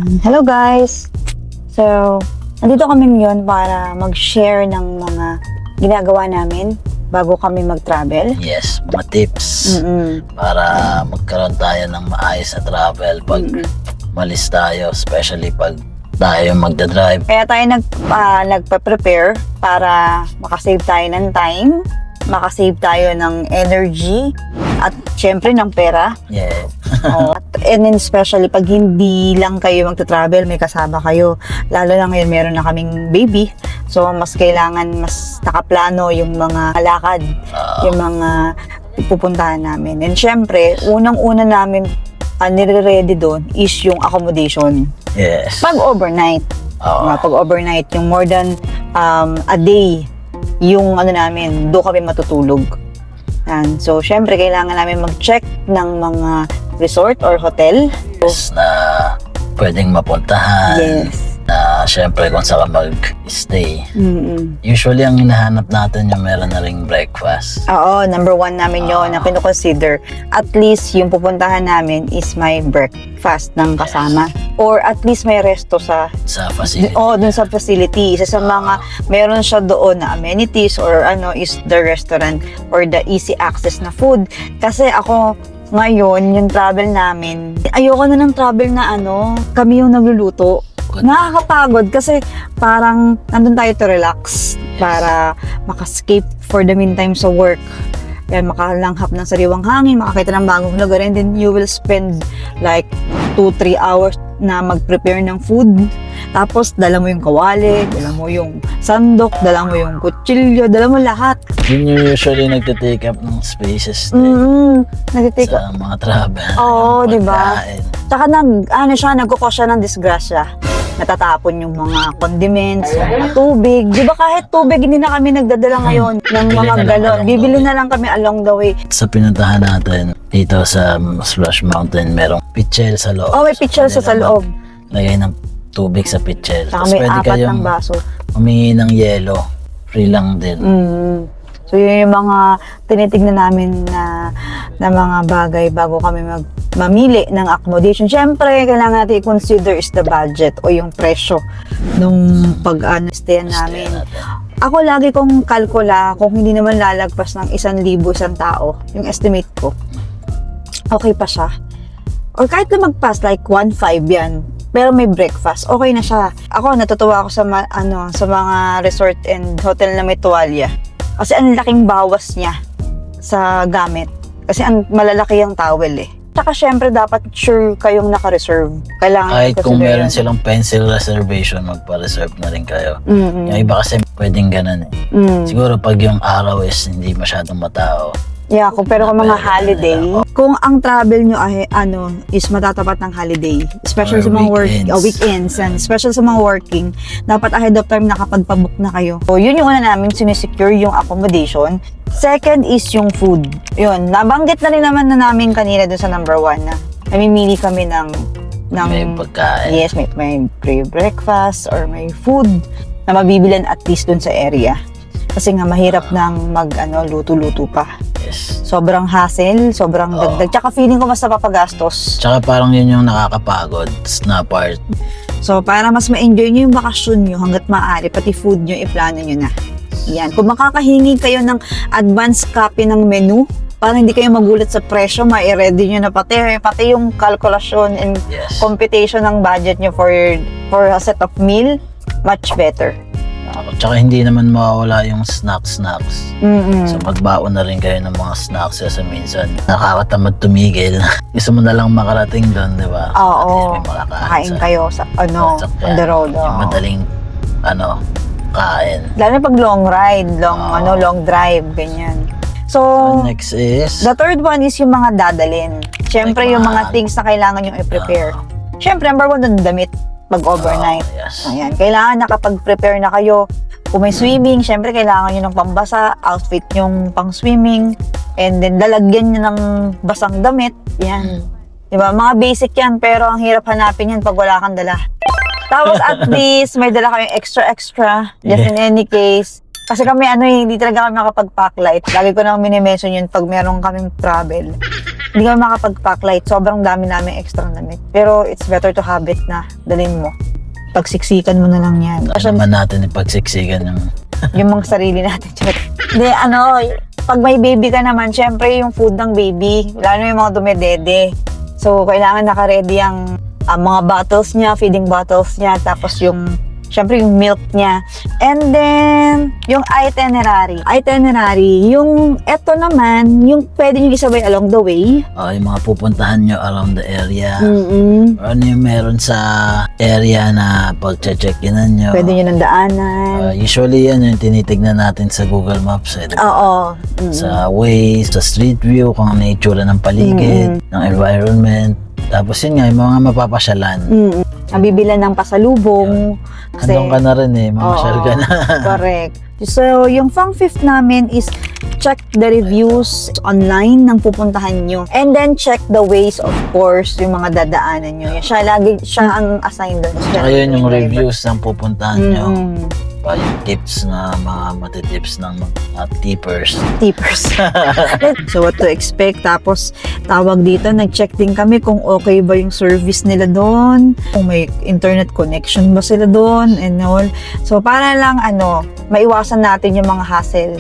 Hello guys! So, nandito kami ngayon para mag-share ng mga ginagawa namin bago kami mag-travel. Yes, mga tips para magkaroon tayo ng maayos na travel pag malis tayo, especially pag tayo magdadrive. Kaya tayo nagpa-prepare para makasave tayo ng time, makasave tayo ng energy, at syempre ng pera. Yeah. And then especially pag hindi lang kayo magta-travel, may kasama kayo. Lalo na ngayon meron na kaming baby. So mas kailangan mas nakaplano yung mga lakad, yung mga pupuntahan namin. And syempre, unang-una namin nire-ready doon is yung accommodation. Yes. Pag overnight. Pag overnight, yung more than a day, yung namin, doon kami matutulog. And so, syempre, kailangan namin mag-check ng mga resort or hotel. Yes, na pwedeng mapuntahan. Yes. Na syempre kung saan ka mag-stay. Usually, ang hinahanap natin yung meron na ring breakfast. Oo, number one namin yun na kino-consider. At least, yung pupuntahan namin is may breakfast ng kasama. Or at least may resto sa facility. dun sa facility. Isa sa mga meron siya doon na amenities or is the restaurant or the easy access na food. Kasi ako, ngayon, yung travel namin, ayoko na ng travel na kami yung nagluluto. Nakakapagod kasi parang nandun tayo to relax para makascape for the meantime sa work. Yan, makalanghap ng sariwang hangin, makakita ng bagong lugar, and then you will spend like 2-3 hours na mag-prepare ng food. Tapos, dala mo yung kawali, dala mo yung sandok, dala mo yung kutsilyo, dala mo lahat. Yun yung usually nagtitake up ng spaces Nagtitake sa mga travel. Oo, di ba? Pagkain. Tsaka nagkukos siya ng disgrasya. Natatapon yung mga condiments, mga tubig. Di ba kahit tubig, hindi na kami nagdadala ngayon ng mga galon. Bibili na lang kami along the way. Sa pinuntahan natin dito sa Splash Mountain, merong pitchel sa loob. Oh, may pitchel sa loob. Lagay ng tubig sa pitchel. Saka may apat ng baso. Humingi ng yelo. Free lang din. So yun yung mga tinitignan namin na mga bagay bago kami mamili ng accommodation. Siyempre, kailangan natin i-consider is the budget o yung presyo nung stay namin. Ako lagi kong kalkula kung hindi naman lalagpas ng 1,000 isang tao, yung estimate ko. Okay pa siya. Or kahit lumagpas, like 1,500 yan. Pero may breakfast, okay na siya. Ako, natutuwa ako sa mga resort and hotel na may tuwalya. Kasi ang laking bawas niya sa gamit. Kasi malalaki yung towel eh. Tsaka syempre dapat sure kayong naka-reserve. Kailangan kahit kung meron silang pencil reservation, magpa-reserve na rin kayo. Yung iba kasi pwedeng ganun eh. Siguro pag yung araw is hindi masyadong matao. Yeah, pero kung mga holiday, kung ang travel nyo ay is matatapat ng holiday, especially sa mga weekends, and especially sa mga working, dapat ahead of time nakapagpabook na kayo. So, yun yung una namin, sinisecure yung accommodation. Second is yung food. Yun, nabanggit na rin naman na namin kanina dun sa number 1 na namimili kami ng may pagkain. Yes, may pre-breakfast or may food na mabibilan at least dun sa area. Kasi nga mahirap nang luto-luto pa. Yes. Sobrang hassle, sobrang dagdag. Tsaka feeling ko mas napapagastos. Tsaka parang yun yung nakakapagod na part. So, para mas ma-enjoy nyo yung bakasyon nyo hanggat maaari, pati food nyo, iplano nyo na. Yan. Kung makakahingi kayo ng advance copy ng menu, para hindi kayo magulat sa presyo, ma-ready nyo na pati yung kalkulasyon and computation ng budget nyo for a set of meal, much better. Tsaka hindi naman mawawala yung snacks. So magbaon na rin kayo ng mga snacks kasi minsan nakakatamad tumigil. Gusto mo na lang makarating doon, di ba? Oo. Kain kayo sa on the road. Yung madaling kain. Lalo pag long ride, long drive, ganyan. So, next is the third one is yung mga dadalin. Siyempre, like yung mga things na kailangan yung i-prepare. Siyempre, number 1 doon, damit. Mag-overnight. Yes. Ayan. Kailangan nakapag-prepare na kayo. Kung may swimming, syempre kailangan nyo ng pambasa, outfit yung pang-swimming, and then lalagyan nyo ng basang damit. Yan. Diba? Mga basic yan, pero ang hirap hanapin yan pag wala kang dala. Tapos at least, may dala kayong extra, just in any case. Kasi kami hindi talaga kami makapag-packlight. Lagi ko nang minimension yun pag meron kaming travel. Hindi kami makapag-packlight. Sobrang dami namin extra damit. Pero it's better to have it na dalhin mo. Pagsiksikan mo na lang yan. Kaya naman natin ipagsiksikan yung Yung mga sarili natin. Hindi, pag may baby ka naman, syempre yung food ng baby, lalo yung mga dumedede. So, kailangan naka-ready ang mga bottles niya, feeding bottles niya, tapos syempre yung milk niya. And then, yung itinerary. Yung eto naman, yung pwede nyo isabay along the way. yung mga pupuntahan nyo around the area. Mm-mm. Ano yung meron sa area na pag-check-inan nyo. Pwede nyo ng daanan. Usually yan yung tinitignan natin sa Google Maps. Diba? Oo. Mm-mm. Sa Waze, sa Street View, kung ano yung itsura ng paligid, ng environment. Tapos yun nga, yung mga mapapasyalan. Nabibilan ng pasalubong. Andun ka na rin mamasyal ka na. Correct. So, yung pang fifth namin is check the reviews online ng pupuntahan nyo. And then, check the ways, of course, yung mga dadaanan nyo. Siya ang assigned doon. Saka yun yung reviews ng pupuntahan nyo. Mm-hmm. Yung tips na mga matitips ng mga tippers. So, what to expect. Tapos, tawag dito, nag-check din kami kung okay ba yung service nila doon, kung may internet connection ba sila doon, and all. So, para lang, maiwasan natin yung mga hassle.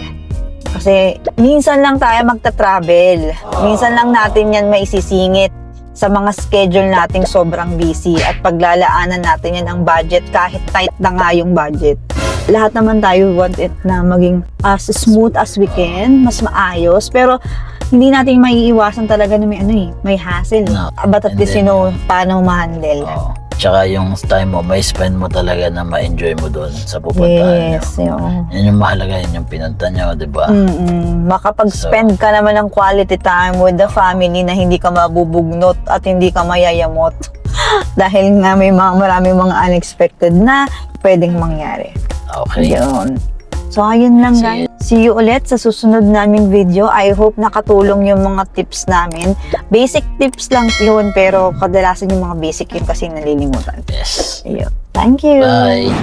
Kasi, minsan lang tayo magta-travel. Minsan lang natin yan maisisingit sa mga schedule nating sobrang busy at paglalaanan natin yan ang budget kahit tight na nga yung budget. Lahat naman tayo want it na maging as smooth as we can, mas maayos, pero hindi natin maiiwasan talaga na may hassle. No. But at least paano ma-handle. Tsaka yung time mo, may spend mo talaga na ma-enjoy mo doon sa pupuntahan Yes, nyo. Yan yung mahalaga, yun yung pinunta nyo, di ba? Makapag-spend ka naman ng quality time with the family na hindi ka mabubugnot at hindi ka mayayamot. Dahil nga maraming mga unexpected na pwedeng mangyari. Okay. Yun. So, ayun lang guys. See you ulit sa susunod naming video. I hope nakatulong yung mga tips namin. Basic tips lang yun, pero kadalasan yung mga basic yun kasi nalilimutan. Yes. Ayun. Thank you. Bye.